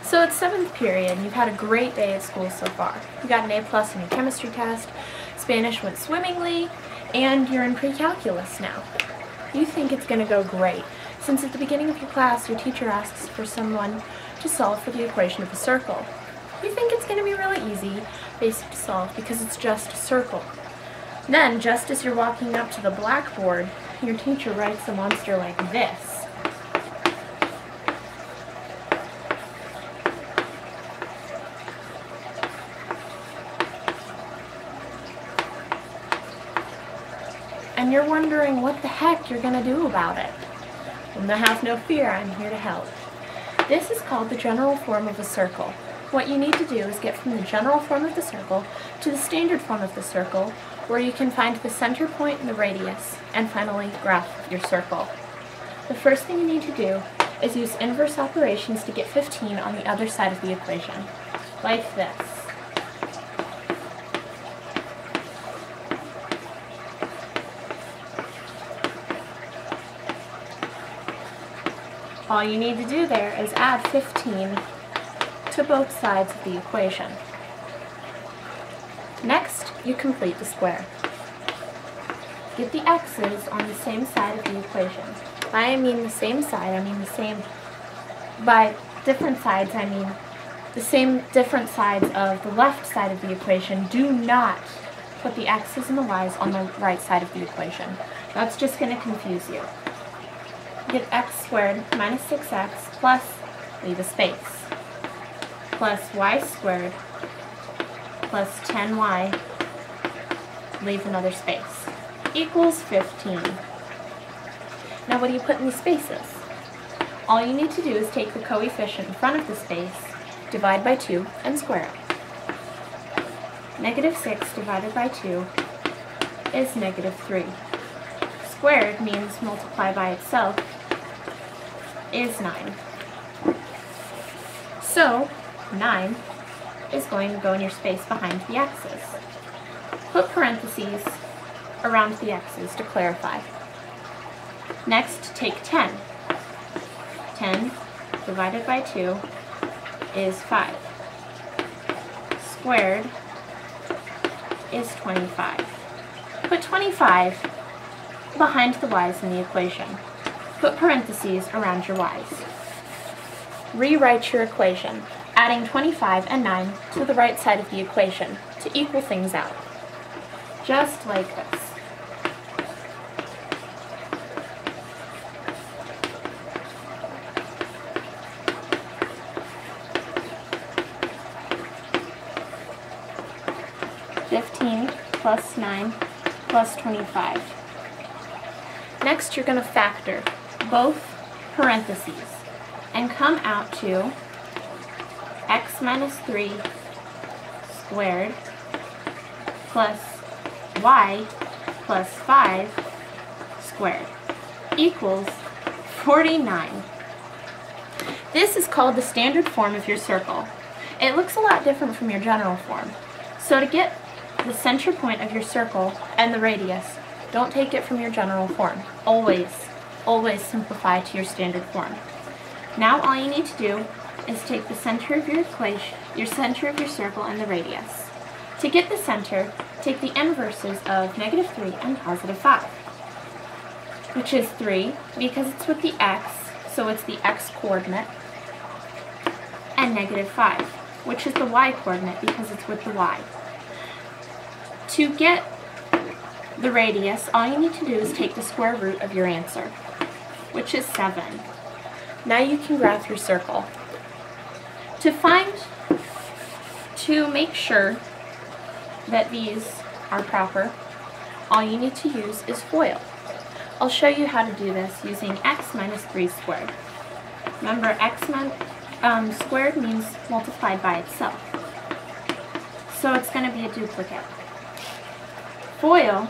So it's 7th period and you've had a great day at school so far. You got an A+ in your chemistry test, Spanish went swimmingly, and you're in pre-calculus now. You think it's going to go great, since at the beginning of your class your teacher asks for someone to solve for the equation of a circle. You think it's going to be really easy, basic to solve, because it's just a circle. Then, just as you're walking up to the blackboard, your teacher writes a monster like this. And you're wondering what the heck you're going to do about it. Well, have no fear, I'm here to help. This is called the general form of a circle. What you need to do is get from the general form of the circle to the standard form of the circle, where you can find the center point and the radius, and finally graph your circle. The first thing you need to do is use inverse operations to get 15 on the other side of the equation, like this. All you need to do there is add 15 to both sides of the equation. Next, you complete the square. Get the x's on the same side of the equation. By I mean the same side, I mean the same, by different sides, I mean the same different sides of the left side of the equation. Do not put the x's and the y's on the right side of the equation. That's just going to confuse you. Get x squared minus 6x plus, leave a space, plus y squared plus 10y, leave another space, equals 15. Now what do you put in these spaces? All you need to do is take the coefficient in front of the space, divide by 2, and square it. -6 divided by 2 is -3. Squared means multiply by itself is 9. So 9 is going to go in your space behind the x's. Put parentheses around the x's to clarify. Next, take 10. 10 divided by 2 is 5. Squared is 25. Put 25 behind the y's in the equation. Put parentheses around your y's. Rewrite your equation, adding 25 and 9 to the right side of the equation to equal things out. Just like this. (15 plus 9 plus 25). Next, you're going to factor both parentheses and come out to x minus 3 squared plus y plus 5 squared equals 49. This is called the standard form of your circle. It looks a lot different from your general form. So to get the center point of your circle and the radius, don't take it from your general form. Always simplify to your standard form. Now all you need to do is take the center of your equation, your center of your circle, and the radius. To get the center, take the inverses of -3 and +5, which is 3 because it's with the x, so it's the x coordinate, and -5, which is the y coordinate because it's with the y. To get the radius, all you need to do is take the square root of your answer, which is 7. Now you can graph your circle. To make sure that these are proper, all you need to use is FOIL. I'll show you how to do this using x minus 3 squared. Remember, x squared means multiplied by itself. So it's going to be a duplicate. FOIL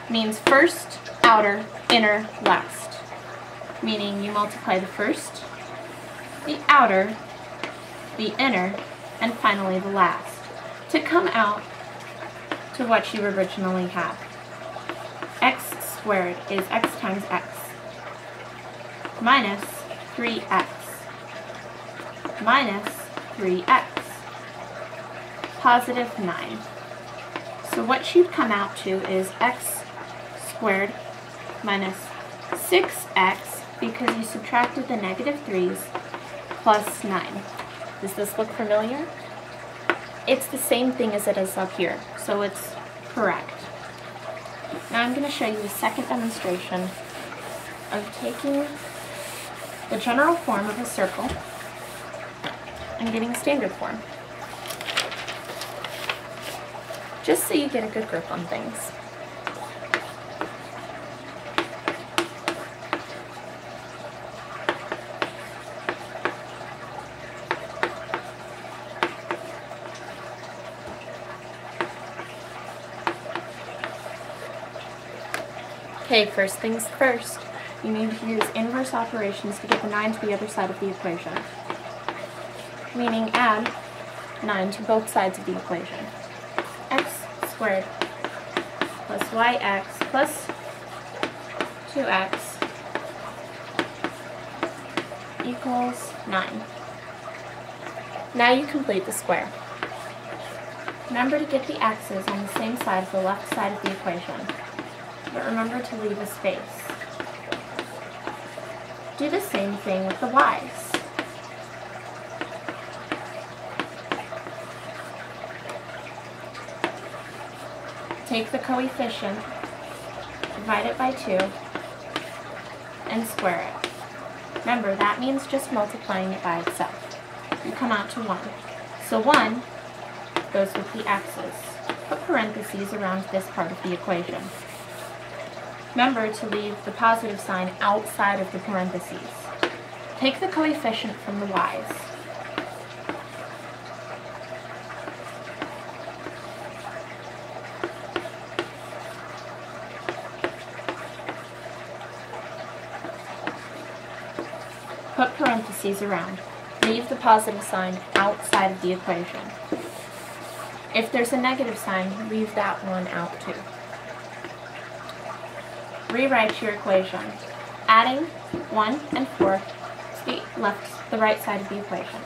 means first, outer, inner, last. Meaning you multiply the first, the outer, the inner, and finally the last to come out to what you originally have. X squared is x times x. minus 3x minus 3x, positive 9. So what should come out to is x squared minus 6x, because you subtracted the negative 3's, plus 9. Does this look familiar? It's the same thing as it is up here, so it's correct. Now I'm going to show you a second demonstration of taking the general form of a circle and getting a standard form, just so you get a good grip on things. Okay, first things first, you need to use inverse operations to get the 9 to the other side of the equation, meaning add 9 to both sides of the equation. X squared plus yx plus 2x equals 9. Now you complete the square. Remember to get the x's on the same side of the left side of the equation, but remember to leave a space. Do the same thing with the y's. Take the coefficient, divide it by 2, and square it. Remember, that means just multiplying it by itself. You come out to 1. So 1 goes with the x's. Put parentheses around this part of the equation. Remember to leave the positive sign outside of the parentheses. Take the coefficient from the y's. Put parentheses around. Leave the positive sign outside of the equation. If there's a negative sign, leave that one out too. Rewrite your equation, adding 1 and 4 to the right side of the equation.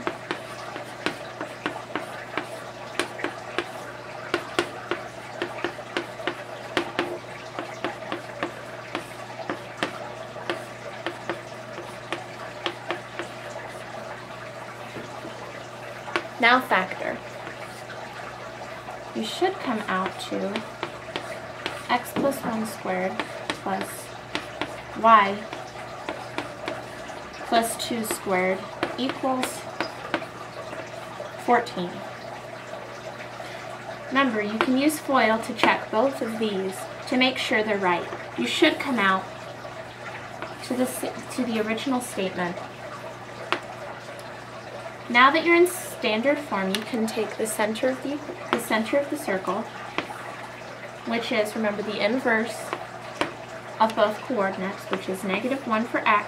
Now factor. You should come out to x plus 1 squared plus y plus 2 squared equals 14. Remember, you can use FOIL to check both of these to make sure they're right. You should come out to the original statement. Now that you're in standard form, you can take the center of the circle, which is, remember, the inverse of both coordinates, which is -1 for x,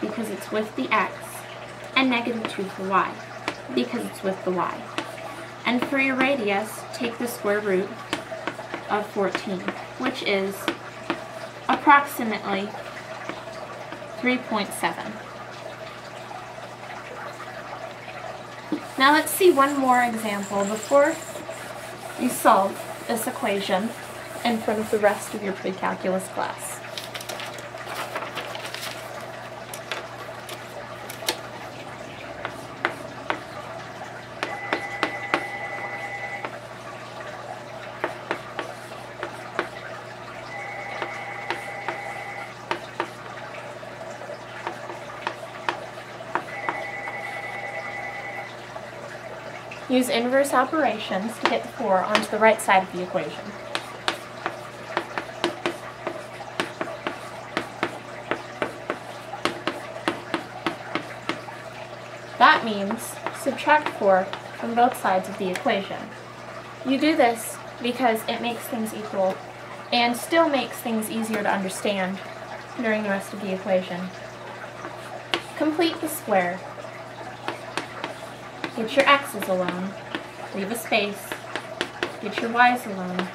because it's with the x, and -2 for y, because it's with the y. And for your radius, take the square root of 14, which is approximately 3.7. Now let's see one more example before you solve this equation in front of the rest of your pre-calculus class. Use inverse operations to get the 4 onto the right side of the equation. That means subtract 4 from both sides of the equation. You do this because it makes things equal and still makes things easier to understand during the rest of the equation. Complete the square. Get your x's alone, leave a space, get your y's alone.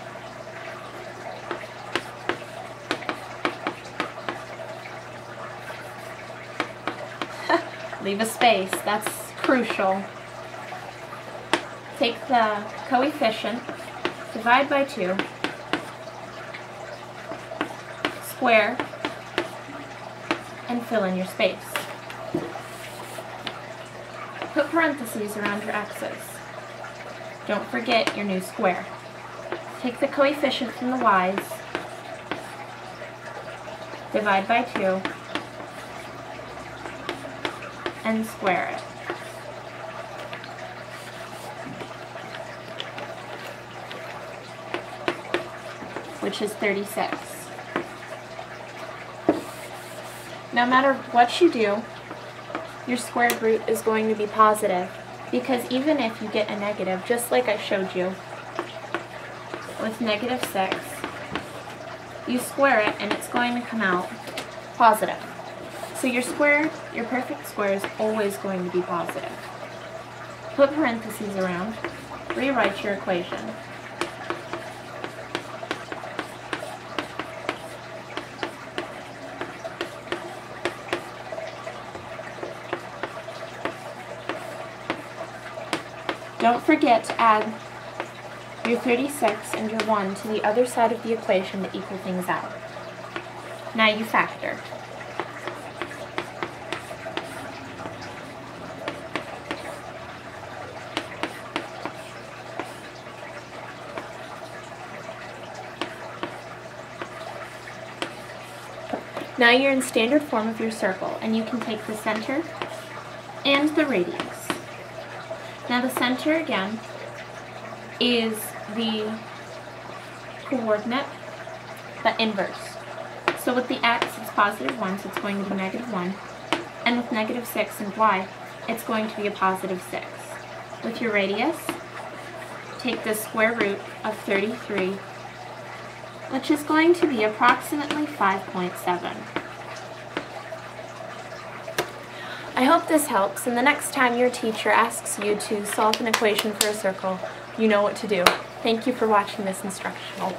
Leave a space, that's crucial. Take the coefficient, divide by 2, square, and fill in your space. Put parentheses around your x's. Don't forget your new square. Take the coefficient from the y's, divide by 2, and square it. Which is 36. No matter what you do, your squared root is going to be positive, because even if you get a negative, just like I showed you with -6, you square it and it's going to come out positive. So your square, your perfect square, is always going to be positive. Put parentheses around, rewrite your equation. Don't forget to add your 36 and your 1 to the other side of the equation to equal things out. Now you factor. Now you're in standard form of your circle, and you can take the center and the radius. Now the center, again, is the coordinate, the inverse. So with the x, it's +1, so it's going to be -1. And with -6 and y, it's going to be a +6. With your radius, take the square root of 33, which is going to be approximately 5.7. I hope this helps, and the next time your teacher asks you to solve an equation for a circle, you know what to do. Thank you for watching this instructional.